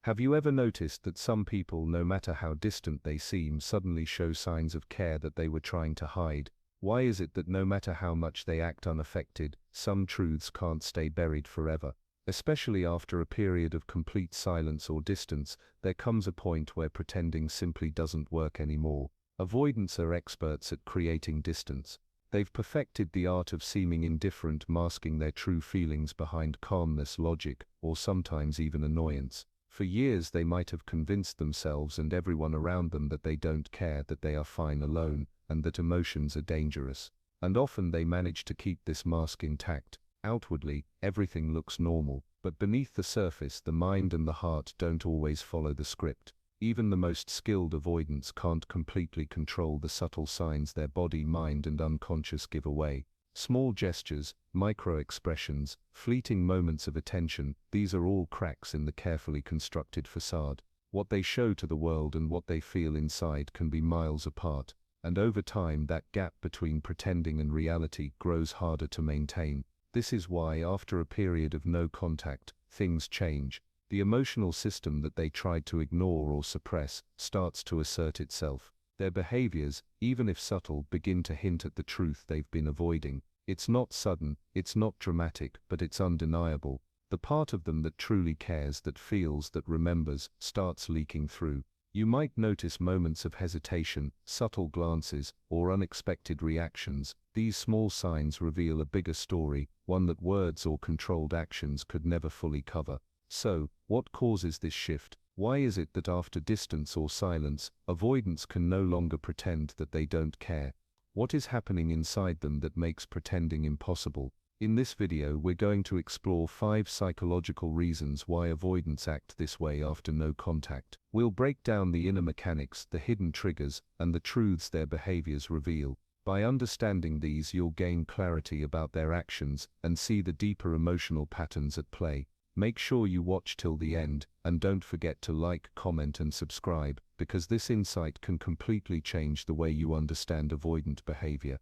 Have you ever noticed that some people, no matter how distant they seem, suddenly show signs of care that they were trying to hide? Why is it that no matter how much they act unaffected, some truths can't stay buried forever? Especially after a period of complete silence or distance, there comes a point where pretending simply doesn't work anymore. Avoidants are experts at creating distance. They've perfected the art of seeming indifferent, masking their true feelings behind calmness, logic, or sometimes even annoyance. For years they might have convinced themselves and everyone around them that they don't care, that they are fine alone, and that emotions are dangerous. And often they manage to keep this mask intact. Outwardly, everything looks normal, but beneath the surface, the mind and the heart don't always follow the script. Even the most skilled avoidants can't completely control the subtle signs their body, mind, and unconscious give away. Small gestures, micro-expressions, fleeting moments of attention, these are all cracks in the carefully constructed facade. What they show to the world and what they feel inside can be miles apart, and over time that gap between pretending and reality grows harder to maintain. This is why, after a period of no contact, things change. The emotional system that they tried to ignore or suppress starts to assert itself. Their behaviors, even if subtle, begin to hint at the truth they've been avoiding. It's not sudden, it's not dramatic, but it's undeniable. The part of them that truly cares, that feels, that remembers, starts leaking through. You might notice moments of hesitation, subtle glances, or unexpected reactions. These small signs reveal a bigger story, one that words or controlled actions could never fully cover. So, what causes this shift? Why is it that after distance or silence, avoidants can no longer pretend that they don't care? What is happening inside them that makes pretending impossible? In this video, we're going to explore 5 psychological reasons why avoidants act this way after no contact. We'll break down the inner mechanics, the hidden triggers, and the truths their behaviors reveal. By understanding these, you'll gain clarity about their actions and see the deeper emotional patterns at play. Make sure you watch till the end, and don't forget to like, comment, and subscribe, because this insight can completely change the way you understand avoidant behavior.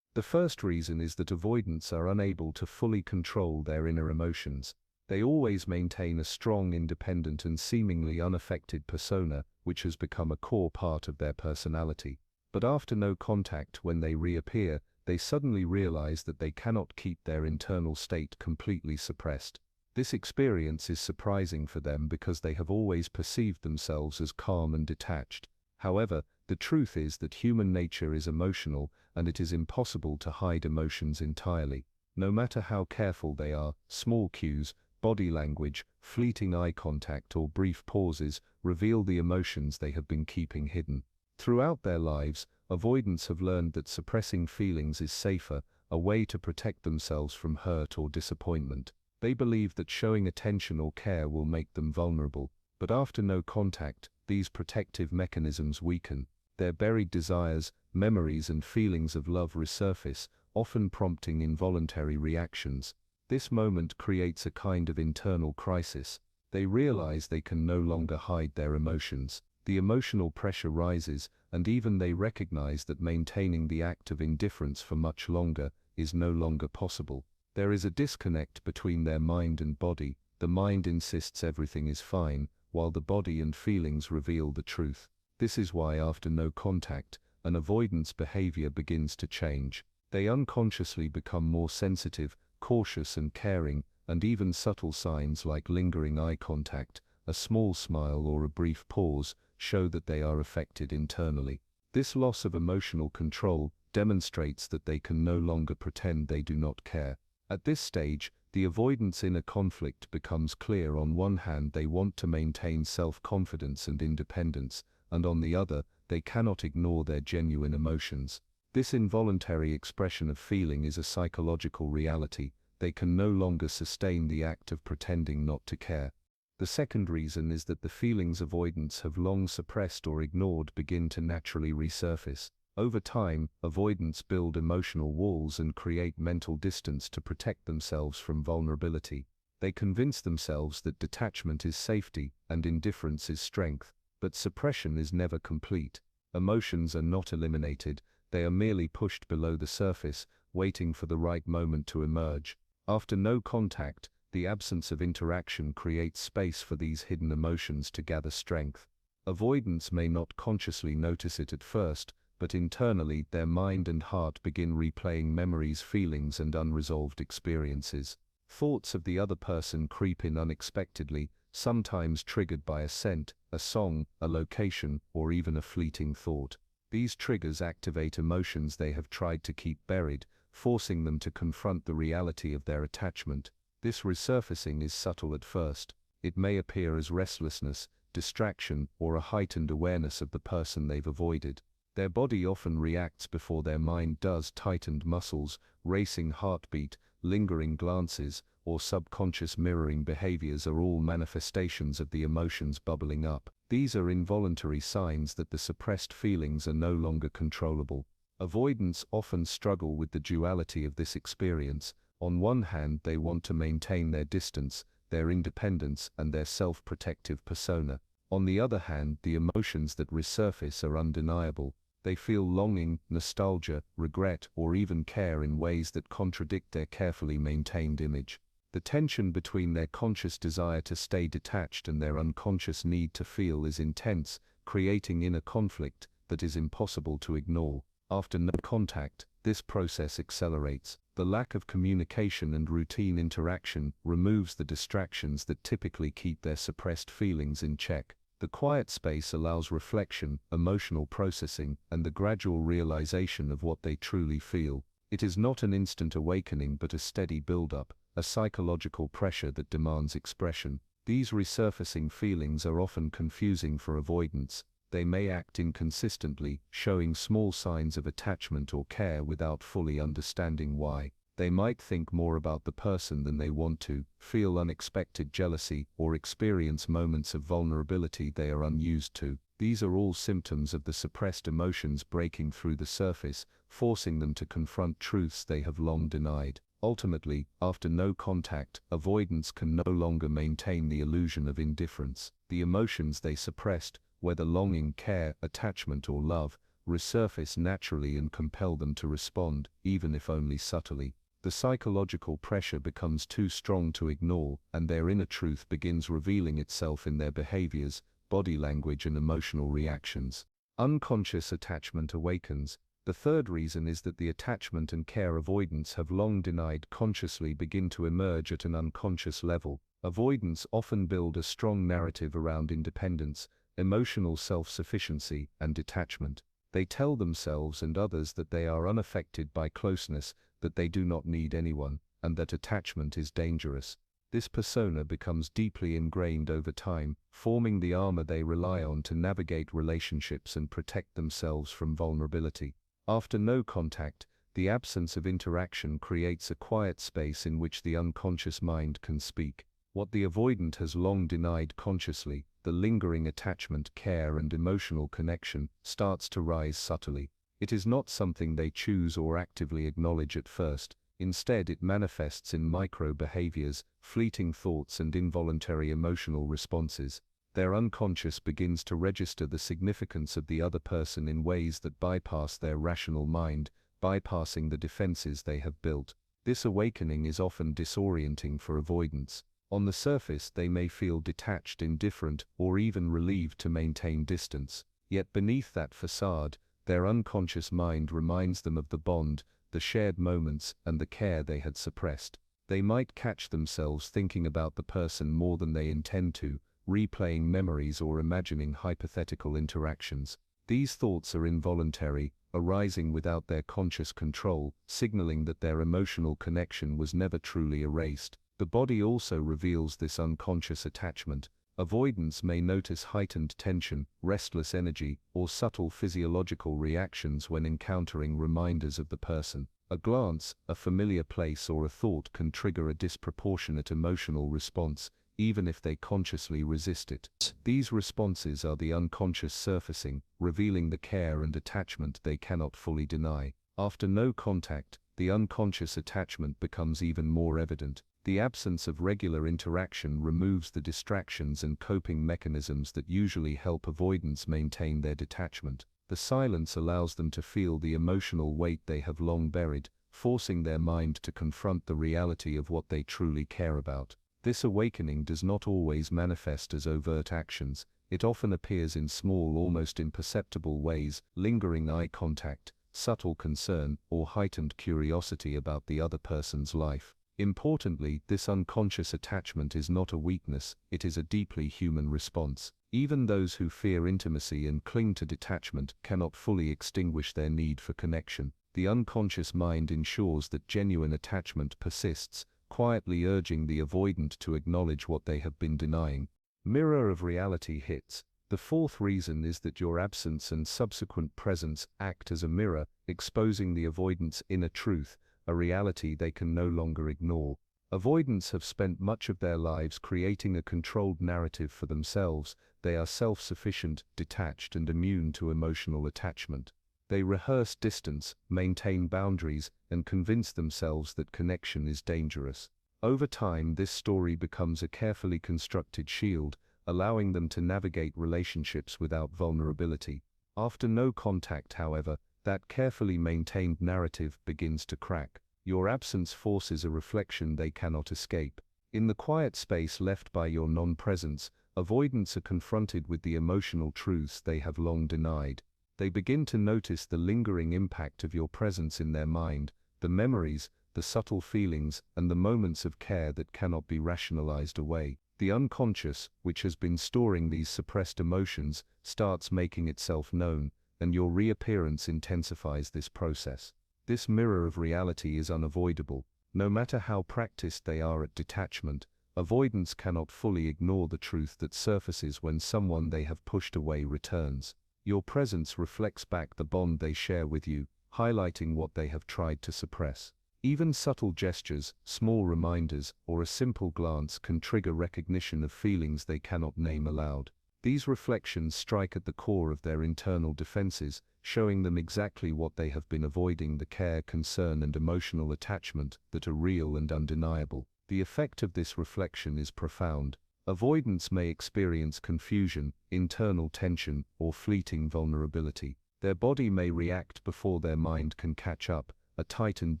The first reason is that avoidants are unable to fully control their inner emotions. They always maintain a strong, independent, and seemingly unaffected persona, which has become a core part of their personality. But after no contact, when they reappear, they suddenly realize that they cannot keep their internal state completely suppressed. This experience is surprising for them because they have always perceived themselves as calm and detached. However, the truth is that human nature is emotional, and it is impossible to hide emotions entirely. No matter how careful they are, small cues, body language, fleeting eye contact, or brief pauses reveal the emotions they have been keeping hidden. Throughout their lives, avoidants have learned that suppressing feelings is safer, a way to protect themselves from hurt or disappointment. They believe that showing attention or care will make them vulnerable, but after no contact, these protective mechanisms weaken. Their buried desires, memories, and feelings of love resurface, often prompting involuntary reactions. This moment creates a kind of internal crisis. They realize they can no longer hide their emotions. The emotional pressure rises, and even they recognize that maintaining the act of indifference for much longer is no longer possible. There is a disconnect between their mind and body. The mind insists everything is fine, while the body and feelings reveal the truth. This is why after no contact, an avoidant's behavior begins to change. They unconsciously become more sensitive, cautious, and caring, and even subtle signs like lingering eye contact, a small smile, or a brief pause show that they are affected internally. This loss of emotional control demonstrates that they can no longer pretend they do not care. At this stage, the avoidant's inner conflict becomes clear. On one hand, they want to maintain self-confidence and independence, and on the other, they cannot ignore their genuine emotions. This involuntary expression of feeling is a psychological reality. They can no longer sustain the act of pretending not to care. The second reason is that the feelings avoidants have long suppressed or ignored begin to naturally resurface. Over time, avoidants build emotional walls and create mental distance to protect themselves from vulnerability. They convince themselves that detachment is safety and indifference is strength, but suppression is never complete. Emotions are not eliminated, they are merely pushed below the surface, waiting for the right moment to emerge. After no contact, The absence of interaction creates space for these hidden emotions to gather strength. Avoidants may not consciously notice it at first, but internally their mind and heart begin replaying memories, feelings, and unresolved experiences. Thoughts of the other person creep in unexpectedly, sometimes triggered by a scent, a song, a location, or even a fleeting thought. These triggers activate emotions they have tried to keep buried, forcing them to confront the reality of their attachment. This resurfacing is subtle at first. It may appear as restlessness, distraction, or a heightened awareness of the person they've avoided. Their body often reacts before their mind does. Tightened muscles, racing heartbeat, lingering glances, or subconscious mirroring behaviors are all manifestations of the emotions bubbling up. These are involuntary signs that the suppressed feelings are no longer controllable. Avoidants often struggle with the duality of this experience. On one hand, they want to maintain their distance, their independence, and their self-protective persona. On the other hand, the emotions that resurface are undeniable. They feel longing, nostalgia, regret, or even care in ways that contradict their carefully maintained image. The tension between their conscious desire to stay detached and their unconscious need to feel is intense, creating inner conflict that is impossible to ignore. After no contact, this process accelerates. The lack of communication and routine interaction removes the distractions that typically keep their suppressed feelings in check. The quiet space allows reflection, emotional processing, and the gradual realization of what they truly feel. It is not an instant awakening but a steady build-up, a psychological pressure that demands expression. These resurfacing feelings are often confusing for avoidants. They may act inconsistently, showing small signs of attachment or care without fully understanding why. They might think more about the person than they want to, feel unexpected jealousy, or experience moments of vulnerability they are unused to. These are all symptoms of the suppressed emotions breaking through the surface, forcing them to confront truths they have long denied. Ultimately, after no contact, avoidants can no longer maintain the illusion of indifference. The emotions they suppressed, whether longing, care, attachment, or love, resurface naturally and compel them to respond, even if only subtly. The psychological pressure becomes too strong to ignore, and their inner truth begins revealing itself in their behaviors, body language, and emotional reactions. Unconscious attachment awakens. The third reason is that the attachment and care avoidants have long denied consciously begin to emerge at an unconscious level. Avoidants often build a strong narrative around independence, emotional self-sufficiency, and detachment. They tell themselves and others that they are unaffected by closeness, that they do not need anyone, and that attachment is dangerous. This persona becomes deeply ingrained over time, forming the armor they rely on to navigate relationships and protect themselves from vulnerability. After no contact, the absence of interaction creates a quiet space in which the unconscious mind can speak. What the avoidant has long denied consciously, the lingering attachment, care, and emotional connection, starts to rise subtly. It is not something they choose or actively acknowledge at first. Instead, it manifests in micro-behaviors, fleeting thoughts, and involuntary emotional responses. Their unconscious begins to register the significance of the other person in ways that bypass their rational mind, bypassing the defenses they have built. This awakening is often disorienting for avoidants. On the surface, they may feel detached, indifferent, or even relieved to maintain distance. Yet beneath that facade, their unconscious mind reminds them of the bond, the shared moments, and the care they had suppressed. They might catch themselves thinking about the person more than they intend to, replaying memories or imagining hypothetical interactions. These thoughts are involuntary, arising without their conscious control, signaling that their emotional connection was never truly erased. The body also reveals this unconscious attachment. Avoidants may notice heightened tension, restless energy, or subtle physiological reactions when encountering reminders of the person. A glance, a familiar place, or a thought can trigger a disproportionate emotional response, even if they consciously resist it. These responses are the unconscious surfacing, revealing the care and attachment they cannot fully deny. After no contact, the unconscious attachment becomes even more evident. The absence of regular interaction removes the distractions and coping mechanisms that usually help avoidants maintain their detachment. The silence allows them to feel the emotional weight they have long buried, forcing their mind to confront the reality of what they truly care about. This awakening does not always manifest as overt actions. It often appears in small, almost imperceptible ways: lingering eye contact, subtle concern, or heightened curiosity about the other person's life. Importantly, this unconscious attachment is not a weakness, it is a deeply human response. Even those who fear intimacy and cling to detachment cannot fully extinguish their need for connection. The unconscious mind ensures that genuine attachment persists, quietly urging the avoidant to acknowledge what they have been denying. Mirror of reality hits. The fourth reason is that your absence and subsequent presence act as a mirror, exposing the avoidant's inner truth, a reality they can no longer ignore. Avoidants have spent much of their lives creating a controlled narrative for themselves. They are self-sufficient, detached, and immune to emotional attachment. They rehearse distance, maintain boundaries, and convince themselves that connection is dangerous. Over time, this story becomes a carefully constructed shield, allowing them to navigate relationships without vulnerability. After no contact, however, that carefully maintained narrative begins to crack. Your absence forces a reflection they cannot escape. In the quiet space left by your non-presence, avoidants are confronted with the emotional truths they have long denied. They begin to notice the lingering impact of your presence in their mind, the memories, the subtle feelings, and the moments of care that cannot be rationalized away. The unconscious, which has been storing these suppressed emotions, starts making itself known, and your reappearance intensifies this process. This mirror of reality is unavoidable. No matter how practiced they are at detachment, avoidants cannot fully ignore the truth that surfaces when someone they have pushed away returns. Your presence reflects back the bond they share with you, highlighting what they have tried to suppress. Even subtle gestures, small reminders, or a simple glance can trigger recognition of feelings they cannot name aloud. These reflections strike at the core of their internal defenses, showing them exactly what they have been avoiding: the care, concern, and emotional attachment that are real and undeniable. The effect of this reflection is profound. Avoidants may experience confusion, internal tension, or fleeting vulnerability. Their body may react before their mind can catch up: a tightened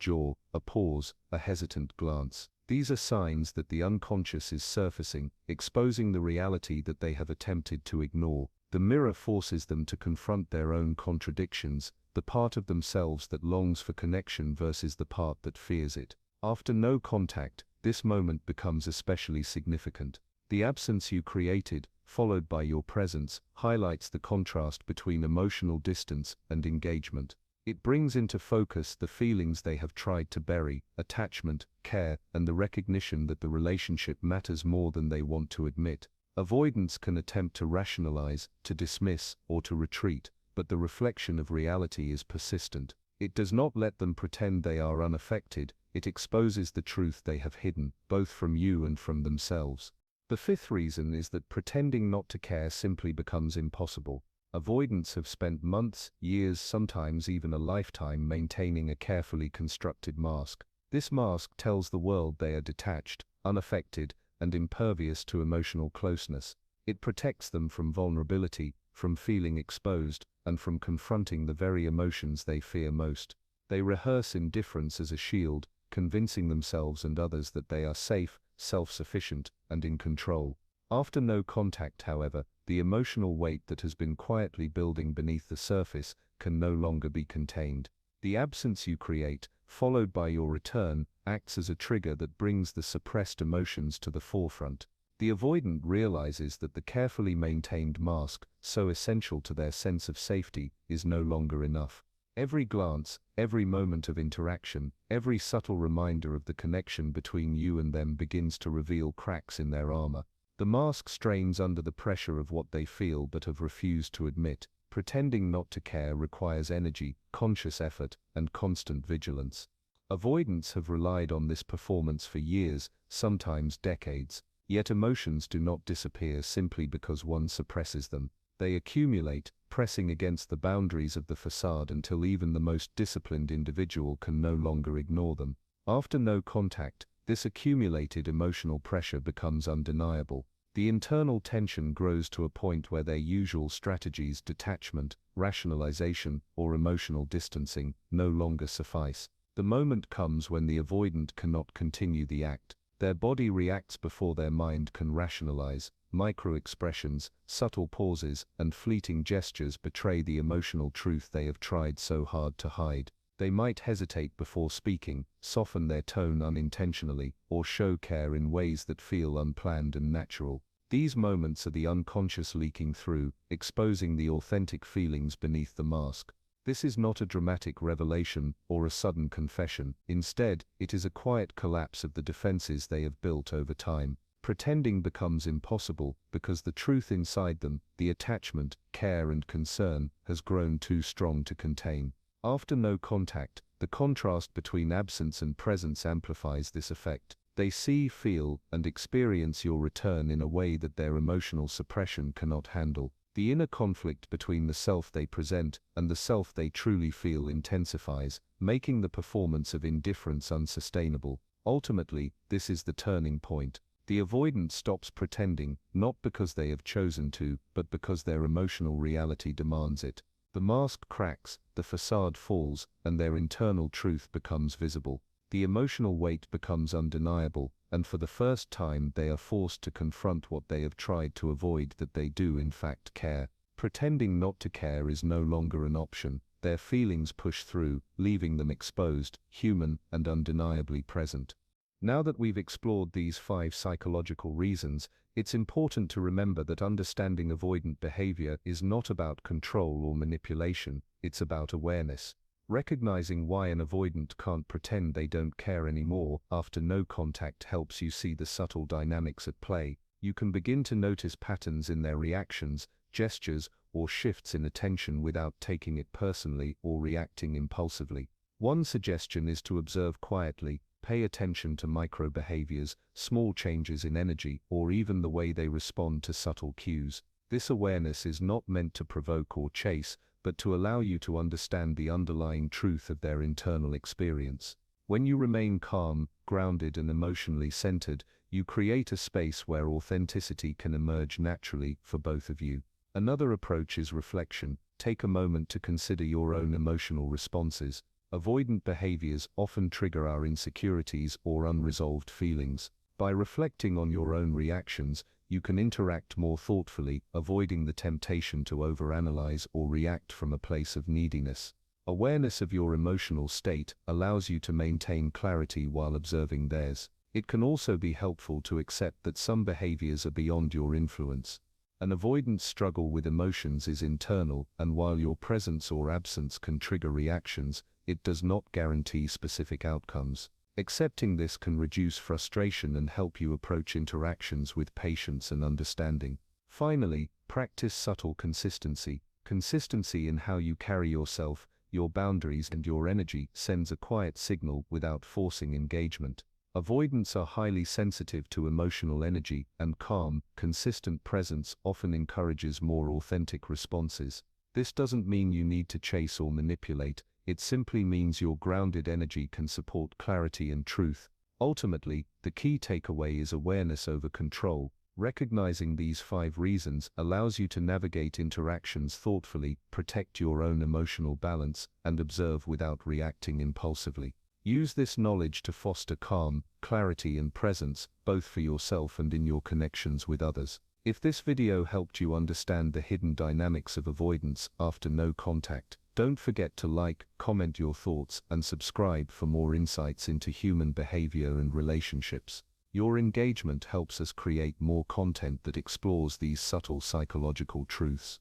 jaw, a pause, a hesitant glance. These are signs that the unconscious is surfacing, exposing the reality that they have attempted to ignore. The mirror forces them to confront their own contradictions, the part of themselves that longs for connection versus the part that fears it. After no contact, this moment becomes especially significant. The absence you created, followed by your presence, highlights the contrast between emotional distance and engagement. It brings into focus the feelings they have tried to bury: attachment, care, and the recognition that the relationship matters more than they want to admit. Avoidants can attempt to rationalize, to dismiss, or to retreat, but the reflection of reality is persistent. It does not let them pretend they are unaffected, it exposes the truth they have hidden, both from you and from themselves. The fifth reason is that pretending not to care simply becomes impossible. Avoidants have spent months, years, sometimes even a lifetime maintaining a carefully constructed mask. This mask tells the world they are detached, unaffected, and impervious to emotional closeness. It protects them from vulnerability, from feeling exposed, and from confronting the very emotions they fear most. They rehearse indifference as a shield, convincing themselves and others that they are safe, self-sufficient, and in control. After no contact, however, the emotional weight that has been quietly building beneath the surface can no longer be contained. The absence you create, followed by your return, acts as a trigger that brings the suppressed emotions to the forefront. The avoidant realizes that the carefully maintained mask, so essential to their sense of safety, is no longer enough. Every glance, every moment of interaction, every subtle reminder of the connection between you and them begins to reveal cracks in their armor. The mask strains under the pressure of what they feel but have refused to admit. Pretending not to care requires energy, conscious effort, and constant vigilance. Avoidants have relied on this performance for years, sometimes decades. Yet emotions do not disappear simply because one suppresses them. They accumulate, pressing against the boundaries of the facade until even the most disciplined individual can no longer ignore them. After no contact, this accumulated emotional pressure becomes undeniable. The internal tension grows to a point where their usual strategies, detachment, rationalization, or emotional distancing, no longer suffice. The moment comes when the avoidant cannot continue the act. Their body reacts before their mind can rationalize. Micro-expressions, subtle pauses, and fleeting gestures betray the emotional truth they have tried so hard to hide. They might hesitate before speaking, soften their tone unintentionally, or show care in ways that feel unplanned and natural. These moments are the unconscious leaking through, exposing the authentic feelings beneath the mask. This is not a dramatic revelation or a sudden confession. Instead, it is a quiet collapse of the defenses they have built over time. Pretending becomes impossible because the truth inside them, the attachment, care and concern, has grown too strong to contain. After no contact, the contrast between absence and presence amplifies this effect. They see, feel, and experience your return in a way that their emotional suppression cannot handle. The inner conflict between the self they present and the self they truly feel intensifies, making the performance of indifference unsustainable. Ultimately, this is the turning point. The avoidant stops pretending, not because they have chosen to, but because their emotional reality demands it. The mask cracks, the facade falls, and their internal truth becomes visible. The emotional weight becomes undeniable, and for the first time they are forced to confront what they have tried to avoid, that they do in fact care. Pretending not to care is no longer an option. Their feelings push through, leaving them exposed, human, and undeniably present. Now that we've explored these 5 psychological reasons, it's important to remember that understanding avoidant behavior is not about control or manipulation, it's about awareness. Recognizing why an avoidant can't pretend they don't care anymore after no contact helps you see the subtle dynamics at play. You can begin to notice patterns in their reactions, gestures, or shifts in attention without taking it personally or reacting impulsively. One suggestion is to observe quietly, pay attention to micro behaviors, small changes in energy, or even the way they respond to subtle cues. This awareness is not meant to provoke or chase, but to allow you to understand the underlying truth of their internal experience. When you remain calm, grounded and emotionally centered, you create a space where authenticity can emerge naturally for both of you. Another approach is reflection. Take a moment to consider your own emotional responses. Avoidant behaviors often trigger our insecurities or unresolved feelings. By reflecting on your own reactions, you can interact more thoughtfully, avoiding the temptation to overanalyze or react from a place of neediness. Awareness of your emotional state allows you to maintain clarity while observing theirs. It can also be helpful to accept that some behaviors are beyond your influence. An avoidant's struggle with emotions is internal, and while your presence or absence can trigger reactions, it does not guarantee specific outcomes. Accepting this can reduce frustration and help you approach interactions with patience and understanding. Finally, practice subtle consistency. Consistency in how you carry yourself, your boundaries and your energy sends a quiet signal without forcing engagement. Avoidants are highly sensitive to emotional energy, and calm, consistent presence often encourages more authentic responses. This doesn't mean you need to chase or manipulate. It simply means your grounded energy can support clarity and truth. Ultimately, the key takeaway is awareness over control. Recognizing these 5 reasons allows you to navigate interactions thoughtfully, protect your own emotional balance, and observe without reacting impulsively. Use this knowledge to foster calm, clarity and presence, both for yourself and in your connections with others. If this video helped you understand the hidden dynamics of avoidance after no contact, don't forget to like, comment your thoughts, and subscribe for more insights into human behavior and relationships. Your engagement helps us create more content that explores these subtle psychological truths.